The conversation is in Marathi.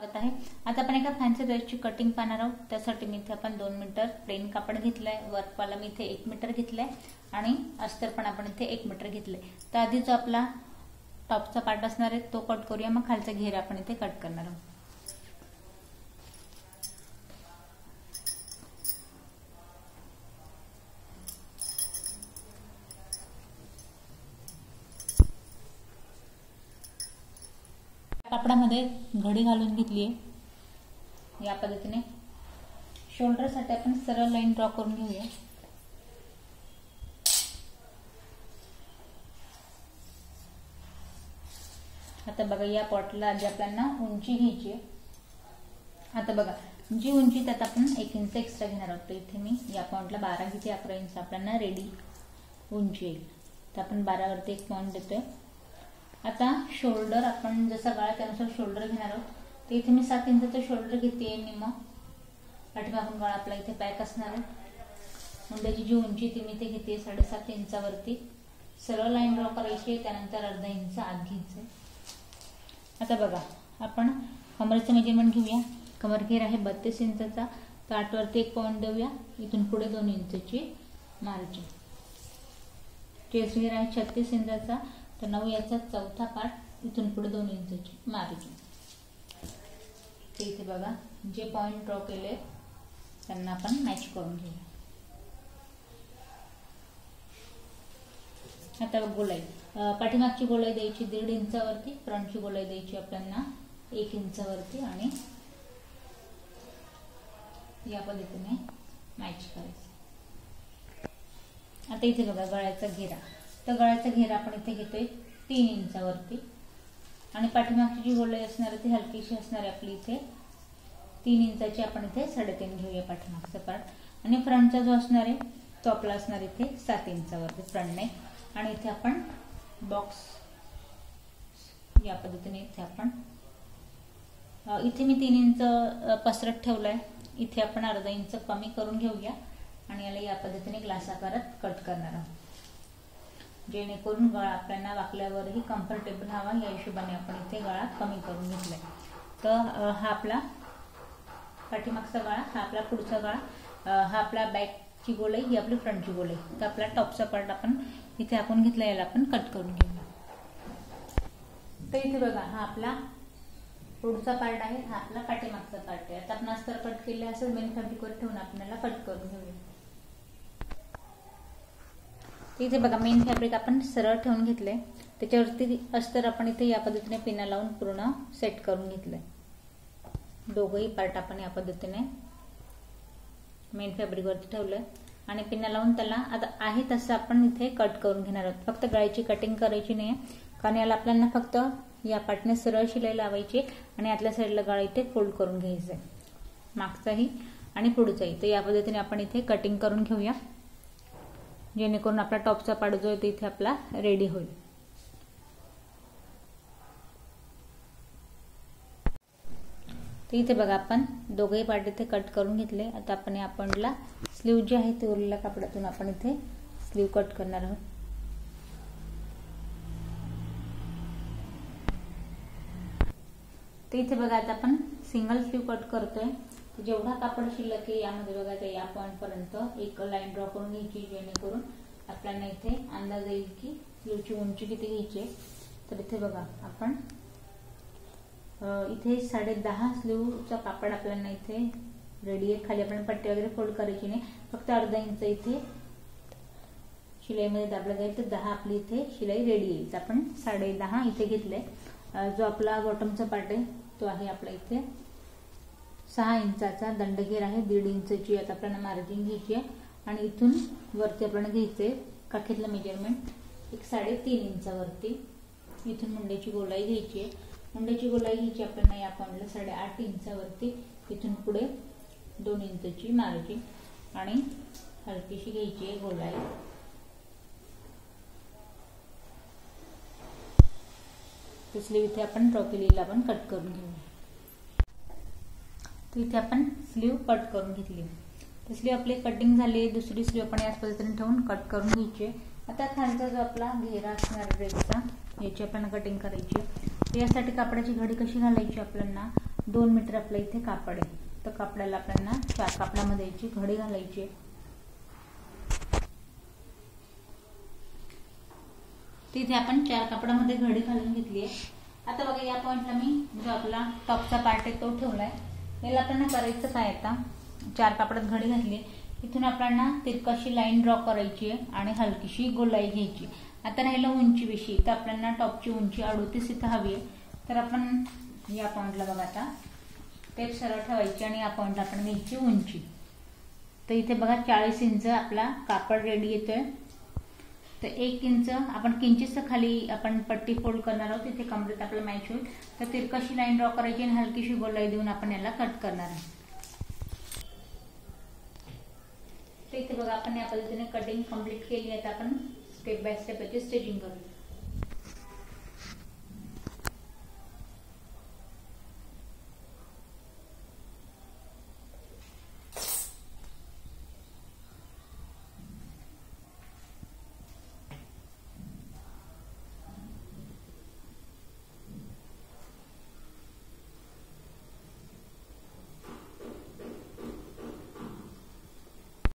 स्वागत आहे। आता आपण एका फॅन्सी ड्रेसची कटिंग पाहणार आहोत। त्यासाठी मी इथे आपण 2 मीटर प्लेन कापड घेतलंय, वर्कवाला मी इथे 1 मीटर घेतलंय आणि अस्तर पण आपण इथे 1 मीटर घेतलंय। तर आधी जो आपला टॉपचा पार्ट असणार आहे तो कट करूया, मग खालचा घेरा आपण इथे कट करणार आहोत। कापडामध्ये घडी घालून घेतली आहे। या पद्धतीने शोल्डर साठी आपण सरळ लाईन ड्रॉ करून घेऊया। आता बघा या पॉटला आधी आपल्याला उंची घ्यायची आहे। आता बघा जी उंची त्यात आपण 1 इंच एक्स्ट्रा घेणार आहोत। इथे मी या पॉइंटला 12 घेते, 11 इंच आपल्याला रेडी उंची येईल। तर आपण 12 वरती 1 पॉइंट देतोय। आता शोल्डर आपण जसा गळा त्यानुसार शोल्डर घेणार आहोत। तर इथे मी 7 इंचाचा शोल्डर घेते निम्मा। पाठीमागून गळा आपला इथे पॅक असणार आहे। मुंड्याची जी उंची ती मी इथे घेते 7.5 इंचावरती। सरळ लाईन ड्रॉ करायची, त्यानंतर अर्धा इंच आत घ्यायचं। आता बघा आपण कमरेचं मेजरमेंट घेऊया। कमर घेर आहे 32 इंचाचा, तर 8 वरती 1 पॉइंट देऊया। इथून पुढे 2 इंचची मार्जिन। चेस्ट घेर आहे 36 इंचाचा, तर 9 याचा चौथा पार्ट, इथून पुढे 2 इंचची मार्जिन। इथे बघा जे पॉइंट ड्रॉ केले त्यांना आपण मॅच करून घेऊया। आता गोलाई पाठीमागची गोलाई द्यायची 1.5 इंचावरती, फ्रंटची गोलाई द्यायची आपल्याला 1 इंचावरती आणि या पद्धतीने मॅच करायचं। आता इथे बघा गळ्याचा घेरा, तर गळ्याचा घेरा आपण इथे घेतोय 3 इंचावरती आणि पाठीमागची जी गोलाई असणार आहे ती हलकीशी असणार आहे आपली इथे 3 इंचाची, आपण इथे 3.5 घेऊया पाठीमागचा पार्ट। आणि फ्रंटचा जो असणार आहे तो आपला असणार इथे 7 इंचावरती फ्रंट नेक। आणि इथे आपण बॉक्स या पद्धतीने इथे आपण इथे मी 3 इंच पसरत ठेवलाय, इथे आपण अर्धा इंच कमी करून घेऊया आणि याला या पद्धतीने ग्लास आकारात कट करणार आहोत, जेणेकरून गळा आपल्याला वाकल्यावरही कम्फर्टेबल हवा या हिशोबाने आपण इथे गळा कमी करून घेतलाय। तर हा आपला पाठीमागचा गळा, हा आपला पुढचा गळा, हा आपला बॅकची गोलाई, ही आपली फ्रंटची गोलाई। तर आपला टॉपचा पार्ट आपण इथे आपण घेतला, याला आपण कट करून घेऊया। तर इथे बघा हा आपला पुढचा पार्ट आहे, हा आपला पाठीमागचा पार्ट आहे। आता आपण अस्तर कट केले असेल मेन फॅब्रिकवर ठेवून आपण याला कट करून घेऊया। इथे बघा मेन फॅब्रिक आपण सरळ ठेवून घेतलंय, त्याच्यावरती अस्तर आपण इथे या पद्धतीने पिना लावून पूर्ण सेट करून घेतलंय। दोघही पार्ट आपण या पद्धतीने मेन फॅब्रिक वरती ठेवलंय आणि पिना लावून त्याला आता आहे तसं आपण इथे कट करून घेणार आहोत। फक्त गळ्याची कटिंग करायची नाही, कारण याला आपल्याला फक्त या पार्टने सरळ शिलाई लावायची आणि आतल्या साईडला गळा इथे फोल्ड करून घ्यायचंय, मागचाही आणि पुढचाही। तर या पद्धतीने आपण इथे कटिंग करून घेऊया, जेणेकरून आपला टॉपचा पार्ट जो आहे इथे आपला रेडी होईल। तर इथे बघा आपण दोघेही पार्ट इथे कट करून घेतले। आता आपण या पॉइंटला स्लीव जी आहे ते उरलेल्या कापडातून आपण इथे स्लीव कट करणार आहोत। तर इथे बघा आता आपण सिंगल स्लीव कट करतोय। जेवढा कापड शिल्लक आहे यामध्ये बघा या पॉइंट पर्यंत एक लाईन ड्रॉ करून घ्यायची, जेणेकरून आपल्याला इथे अंदाज येईल की स्लीवची उंची किती घ्यायची। तर इथे बघा आपण इथे 10.5 स्लीवचा कापड आपल्याला इथे रेडी आहे। खाली आपण पट्टी वगैरे फोल्ड करायची नाही, फक्त अर्धा इंच इथे शिलाईमध्ये दाबलं जाईल, तर 10 आपली इथे शिलाई रेडी येईल। तर आपण 10.5 इथे घेतलंय। जो आपला बॉटमचा पार्ट आहे तो आहे आपला इथे 6 इंचाचा दंडघेर आहे, 1.5 इंचची आता आपल्याला मार्जिन घ्यायची आहे आणि इथून वरती आपल्याला घ्यायचंय काखेतलं मेजरमेंट एक 3.5 इंचावरती। इथून मुंड्याची गोलाई घ्यायची आहे, मुंड्याची गोलाई घ्यायची आपल्याला या पॉइंटला 8.5 इंचावरती। इथून पुढे 2 इंचची मार्जिन आणि हलकीशी घ्यायची आहे गोलाई। स्लीव इथे आपण ड्रॉ केलेली आपण कट करून घेऊया। तर इथे आपण स्लीव कट करून घेतली। तर स्लीव आपली कटिंग झाली। दुसरी स्लीव आपण याच पद्धतीने ठेवून कट करून घ्यायची। आता खालचा जो आपला घेरा असणार ड्रेसचा याची आपण कटिंग करायची। यासाठी कापडाची घडी कशी घालायची आपल्याला, 2 मीटर आपल्या इथे कापड आहे, तर कापडाला आपल्याला 4 कापडामध्ये याची घडी घालायची आहे। तिथे आपण 4 कापडामध्ये घडी घालून घेतली आहे। आता बघा या पॉइंटला मी जो आपला टॉपचा पार्ट आहे तो ठेवलाय। याला आपल्याला करायचं काय, आता 4 कापडात घडी घातली, इथून आपल्याला तिरकाशी लाईन ड्रॉ करायची आहे आणि हलकीशी गोलाई घ्यायची। आता राहिलं उंचीविषयी, तर आपल्याला टॉपची उंची 38 इथं हवी आहे, तर आपण या पॉइंटला बघा आता टेप सरळ ठेवायची आणि या पॉइंटला आपण घ्यायची उंची। तर इथे बघा 40 इंच आपला कापड रेडी येतोय, तर 1 इंच आपण किंचित खाली आपण पट्टी फोल्ड करणार आहोत, तिथे कमरेत आपलं मॅच होईल। तर तिरकशी लाईन ड्रॉ करायची आणि हलकीशी गोलाई देऊन आपण याला कट करणार आहे। तर इथे बघा आपण या पद्धतीने कटिंग कंप्लीट केली आहे। आता आपण स्टेप बाय स्टेप याची स्टिचिंग करू।